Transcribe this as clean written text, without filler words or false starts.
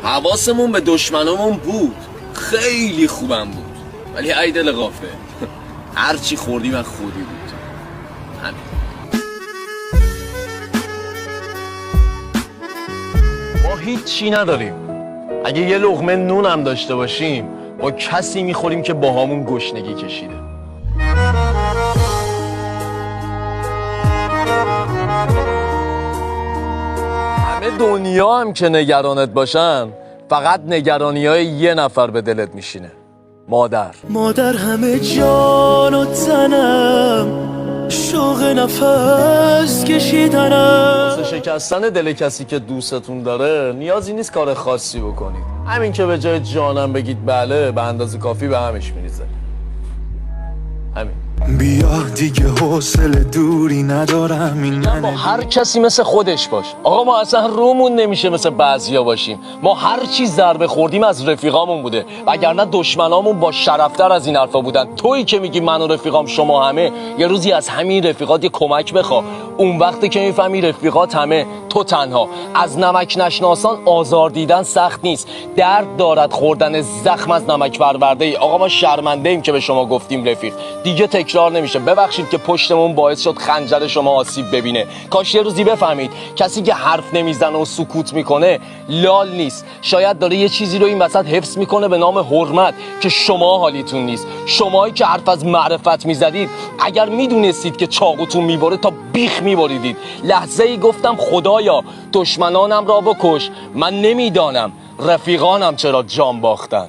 حواسمون به دشمنامون بود، خیلی خوبم بود، ولی ای دل غافل هرچی خوردیم از خودی بود. همین. ما هیچی نداریم. اگه یه لقمه نون هم داشته باشیم با کسی میخوریم که باهامون گشنگی کشیده. همه دنیا هم که نگرانت باشن فقط نگرانی‌های یه نفر به دلت میشینه. مادر همه جان و تنم، شوق نفس کشیدنم. واسه شکستن دل کسی که دوستتون داره نیازی نیست کار خاصی بکنید. همین که به جای جانم بگید بله، به اندازه کافی به همش میریزه. همین. بیا دیگه حوصله دوری ندارم، این با هر کسی مثل خودش باش. آقا ما اصلا رومون نمیشه مثل بعضیا باشیم. ما هر چی ضربه خوردیم از رفیقامون بوده، وگرنه دشمنامون با شرفتر از این حرفا بودن. تویی که میگی من و رفیقام شما همه، یه روزی از همین رفیقات یه کمک بخوا. اون وقتی که میفهمی رفیقات همه، تو تنها. از نمک نشناسان آزار دیدن سخت نیست، درد دارد خوردن زخم از نمک پرورده ای. آقا ما شرمنده ایم که به شما گفتیم رفیق، دیگه تکرار نمیشه. ببخشید که پشتمون باعث شد خنجر شما آسیب ببینه. کاش یه روزی بفهمید کسی که حرف نمیزنه و سکوت میکنه لال نیست، شاید داره یه چیزی رو این وسط حفظ میکنه به نام حرمت که شما حالیتون نیست. شمایی که حرف از معرفت میزدید، اگر میدونستید که چاقوتون میبره تا بیخ میبریدید. لحظه ای گفتم خدایا دشمنانم را بکش، من نمیدانم رفیقانم چرا جان باختن.